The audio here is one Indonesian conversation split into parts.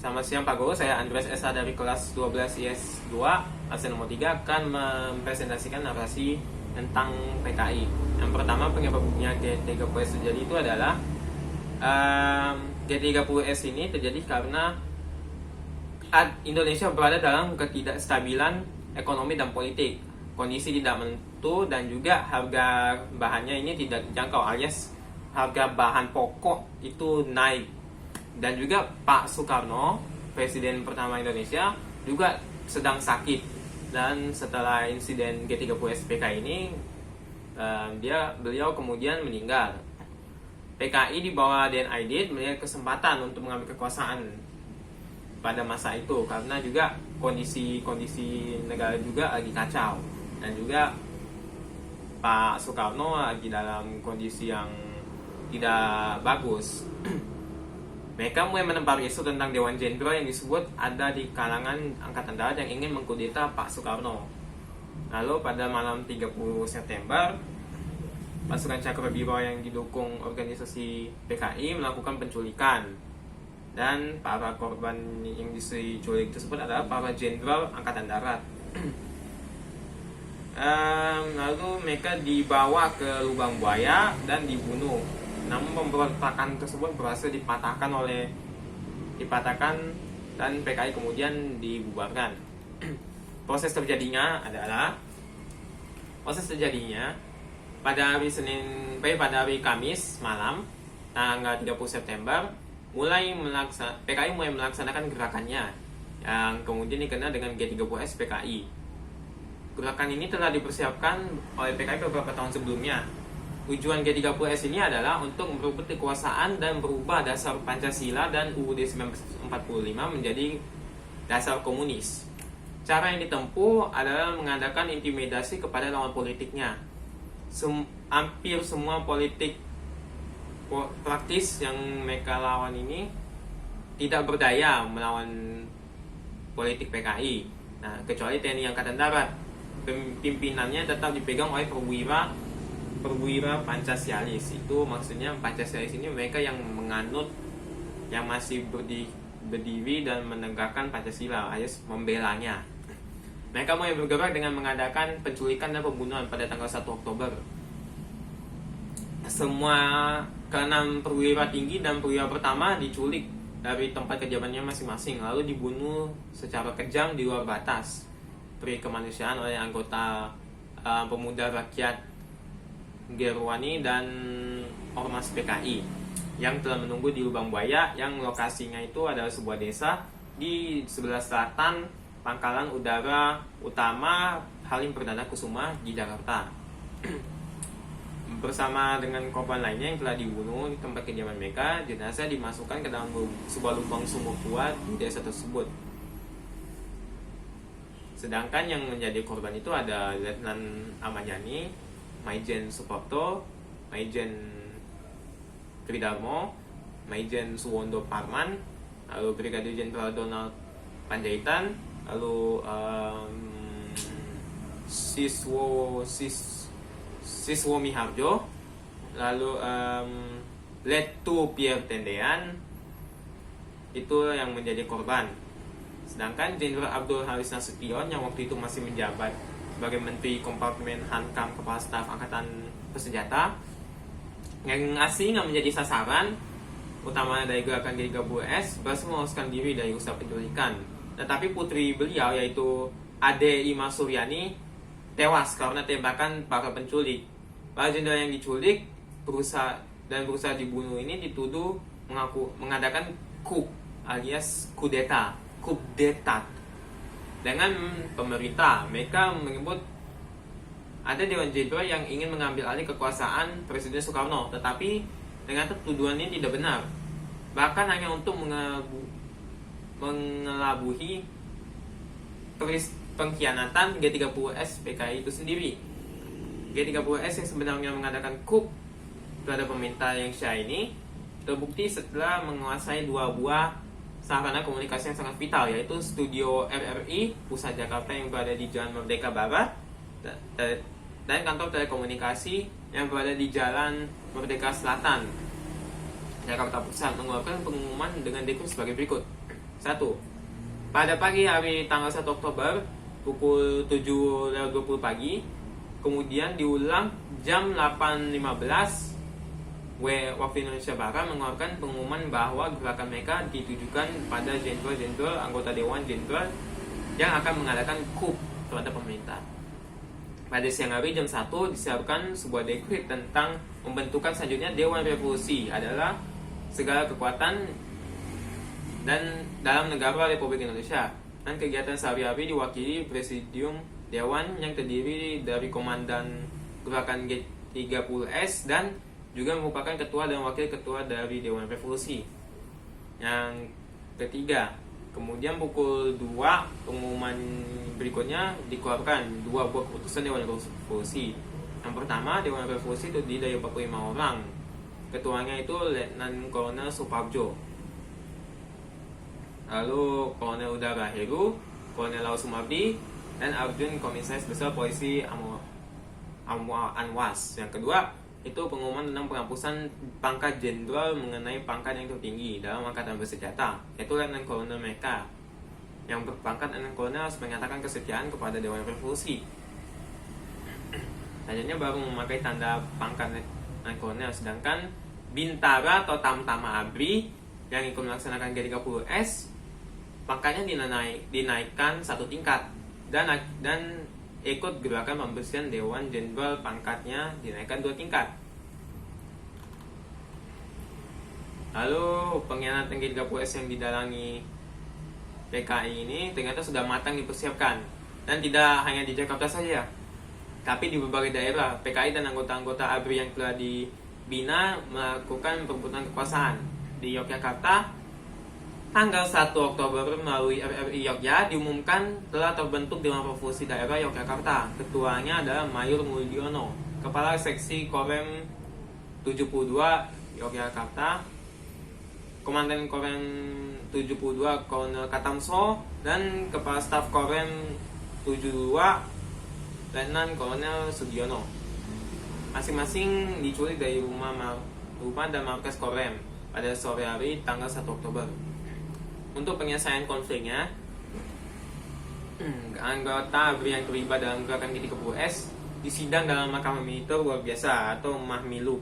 Selamat siang Pak Guru, saya Andres Esa dari kelas 12 IS 2 absen nomor 3 akan mempresentasikan narasi tentang PKI. Yang pertama, penyebabnya G30S terjadi itu adalah G30S ini terjadi karena Indonesia berada dalam ketidakstabilan ekonomi dan politik. Kondisi tidak menentu dan juga harga bahannya ini tidak dijangkau, alias harga bahan pokok itu naik. Dan juga Pak Soekarno, Presiden pertama Indonesia, juga sedang sakit. Dan setelah insiden G30S PKI ini, beliau kemudian meninggal. PKI di bawah Dan Aidit melihat kesempatan untuk mengambil kekuasaan pada masa itu, karena juga kondisi negara juga lagi kacau. Dan juga Pak Soekarno lagi dalam kondisi yang tidak bagus. Mereka mulai menebar isu tentang Dewan Jenderal yang disebut ada di kalangan Angkatan Darat yang ingin mengkudeta Pak Soekarno. Lalu pada malam 30 September, pasukan Cakrabiro yang didukung organisasi PKI melakukan penculikan. Dan para korban yang diculik tersebut adalah para jenderal Angkatan Darat. Lalu mereka dibawa ke lubang buaya dan dibunuh. Namun pemberontakan tersebut berhasil dipatahkan dan PKI kemudian dibubarkan. Proses terjadinya pada hari Kamis malam tanggal 30 September PKI mulai melaksanakan gerakannya yang kemudian dikenal dengan G30S PKI. Gerakan ini telah dipersiapkan oleh PKI beberapa tahun sebelumnya. Tujuan G30S ini adalah untuk merebut kekuasaan dan berubah dasar Pancasila dan UUD 1945 menjadi dasar komunis. Cara yang ditempuh adalah mengadakan intimidasi kepada lawan politiknya. Hampir semua politik praktis yang mereka lawan ini tidak berdaya melawan politik PKI. Nah, kecuali TNI Angkatan Darat. Pimpinannya tetap dipegang oleh perwira Pancasialis. Itu maksudnya Pancasialis ini mereka yang menganut, yang masih berdiri dan menegakkan Pancasila, alias membelanya. Mereka mulai bergerak dengan mengadakan penculikan dan pembunuhan pada tanggal 1 Oktober. Semua keenam perwira tinggi dan perwira pertama diculik dari tempat kediamannya masing-masing, lalu dibunuh secara kejam di luar batas peri kemanusiaan oleh anggota pemuda rakyat Gerwani dan Ormas PKI yang telah menunggu di lubang buaya, yang lokasinya itu adalah sebuah desa di sebelah selatan Pangkalan Udara Utama Halim Perdana Kusuma di Jakarta. Bersama dengan korban lainnya yang telah dibunuh di tempat kediaman mereka, jenazah dimasukkan ke dalam sebuah lubang sumur tua di desa tersebut. Sedangkan yang menjadi korban itu ada Letnan Ahmad Yani, Maijen Suprapto, Maijen Tridarmo, Maijen Suwondo Parman, lalu Brigadir Jenderal Donald Panjaitan, lalu Siswo Miharjo, lalu Letu Pierre Tendean. Itu yang menjadi korban. Sedangkan Jenderal Abdul Haris Nasution yang waktu itu masih menjabat sebagai Menteri Kompartemen Hankam Kepala Staf Angkatan Bersenjata, yang asing yang menjadi sasaran utama dari gerakan G30S, berhasil meloloskan diri dari usaha penculikan. Tetapi putri beliau yaitu Ade Ima Suryani tewas karena tembakan para penculik. Para jenderal yang diculik berusaha dibunuh ini dituduh mengadakan coup alias kudeta dengan pemerintah. Mereka menyebut ada Dewan Jenderal yang ingin mengambil alih kekuasaan Presiden Soekarno, tetapi ternyata tuduhannya tidak benar. Bahkan hanya untuk mengelabuhi pengkhianatan G30S PKI itu sendiri. G30S yang sebenarnya mengadakan coup terhadap pemerintah yang syah ini terbukti setelah menguasai dua buah sarana komunikasi yang sangat vital, yaitu studio RRI Pusat Jakarta yang berada di Jalan Merdeka Barat dan kantor telekomunikasi yang berada di Jalan Merdeka Selatan Jakarta Pusat mengeluarkan pengumuman dengan deklarasi sebagai berikut. 1. Pada pagi hari tanggal 1 Oktober pukul 7.20 pagi, kemudian diulang jam 8.15 waktu Indonesia Barat mengeluarkan pengumuman bahwa gerakan mereka ditujukan pada jenderal-jenderal anggota Dewan Jenderal yang akan mengadakan coup terhadap pemerintah. Pada siang hari jam 1 disiarkan sebuah dekret tentang pembentukan selanjutnya Dewan Revolusi adalah segala kekuatan dan dalam negara Republik Indonesia, dan kegiatan sehari-hari diwakili Presidium Dewan yang terdiri dari Komandan Gerakan G30S dan juga merupakan ketua dan wakil ketua dari Dewan Revolusi. Yang ketiga, kemudian pukul 2 pengumuman berikutnya dikeluarkan 2 buah keputusan Dewan Revolusi. Yang pertama, Dewan Revolusi terdiri dari 45 orang. Ketuanya itu Letnan Kolonel Suparjo, lalu Kolonel Udara Heru, Kolonel Laut Sumardi, dan Arjun Komisaris Besar Polisi Anwas. Yang kedua, itu pengumuman tentang penghapusan pangkat jenderal mengenai pangkat yang tertinggi dalam angkatan bersenjata, yaitu Letnan Kolonel mereka. Yang berpangkat Letnan Kolonel harus menyatakan kesetiaan kepada Dewan Revolusi. Selanjutnya baru memakai tanda pangkat Letnan Kolonel, sedangkan Bintara atau Tamtama Abri yang ikut melaksanakan G30S pangkatnya dinaikkan 1 tingkat dan ikut gerakan pembersihan Dewan Jenderal pangkatnya dinaikkan 2 tingkat. Lalu pengkhianatan G30S yang didalangi PKI ini ternyata sudah matang dipersiapkan, dan tidak hanya di Jakarta saja, tapi di berbagai daerah PKI dan anggota-anggota ABRI yang telah dibina melakukan perebutan kekuasaan. Di Yogyakarta, tanggal 1 Oktober melalui RRI Yogyakarta diumumkan telah terbentuk Dewan Revolusi Daerah Yogyakarta. Ketuanya adalah Mayor Mulyono, Kepala Seksi Korem 72 Yogyakarta, Komandan Korem 72 Kolonel Katamso, dan Kepala Staf Korem 72 Letnan Kolonel Sugiono. Masing-masing diculik dari rumah dan markas Korem pada sore hari tanggal 1 Oktober. Untuk penyelesaian konfliknya, anggota ABRI yang terlibat dalam gerakan G30S disidang dalam mahkamah militer luar biasa atau Mahmilu.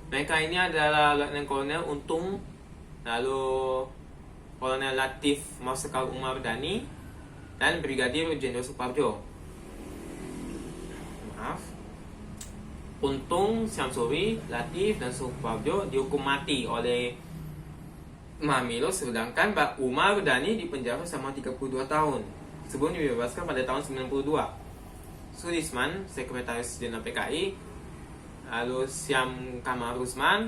Mereka ini adalah Letnan Kolonel Untung, lalu Kolonel Latif Marsikal Umar Dhani, dan Brigadir Jenderal Suparjo. Untung, Syamsuri, Latif, dan Suparjo dihukum mati oleh Mahmilu, sedangkan Pak Umar Dhani dipenjara selama 32 tahun sebelum dibebaskan pada tahun 92. Sulisman, Sekretaris Jenderal PKI, lalu Syam Kamal Rusman,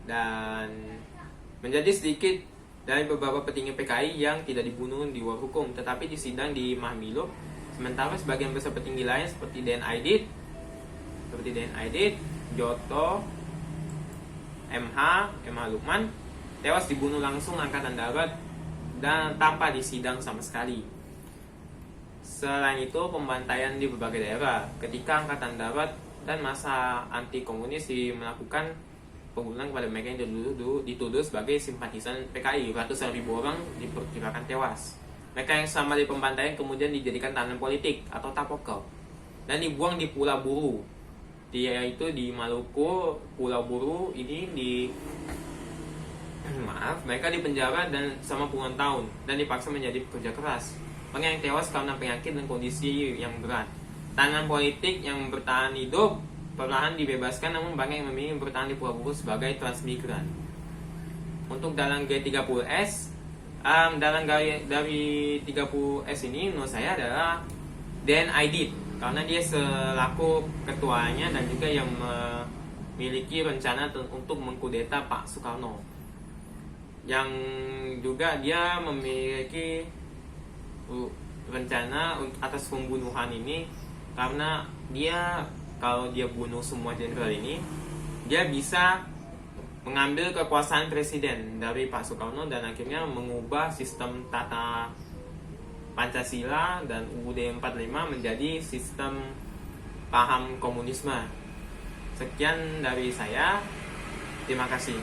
dan menjadi sedikit dari beberapa petinggi PKI yang tidak dibunuh di luar hukum tetapi disidang di Mahmilu, sementara sebagian besar petinggi lain seperti Den Aidit, Joto, MH Lukman tewas dibunuh langsung angkatan darat dan tanpa disidang sama sekali. Selain itu, pembantaian di berbagai daerah ketika angkatan darat dan masa anti komunis melakukan pembunuhan kepada mereka yang dituduh sebagai simpatisan PKI. Ratusan ribu orang diperkirakan tewas. Mereka yang sama di pembantaian kemudian dijadikan tahanan politik atau tapokal dan dibuang di Pulau Buru. Yaitu di Maluku, Pulau Buru ini mereka dipenjara dan selama puluhan tahun dan dipaksa menjadi pekerja keras. Banyak yang tewas karena penyakit dan kondisi yang berat. Tahanan politik yang bertahan hidup perlahan dibebaskan, namun banyak yang memilih bertahan di Pulau Buru sebagai transmigran. Untuk dalam G30S, dalam dari 30S ini menurut saya adalah Den Aidit, karena dia selaku ketuanya dan juga yang memiliki rencana untuk mengkudeta Pak Soekarno, yang juga dia memiliki rencana atas pembunuhan ini, karena dia kalau dia bunuh semua jenderal ini, dia bisa mengambil kekuasaan presiden dari Pak Soekarno dan akhirnya mengubah sistem tata Pancasila dan UUD 45 menjadi sistem paham komunisme. Sekian dari saya, terima kasih.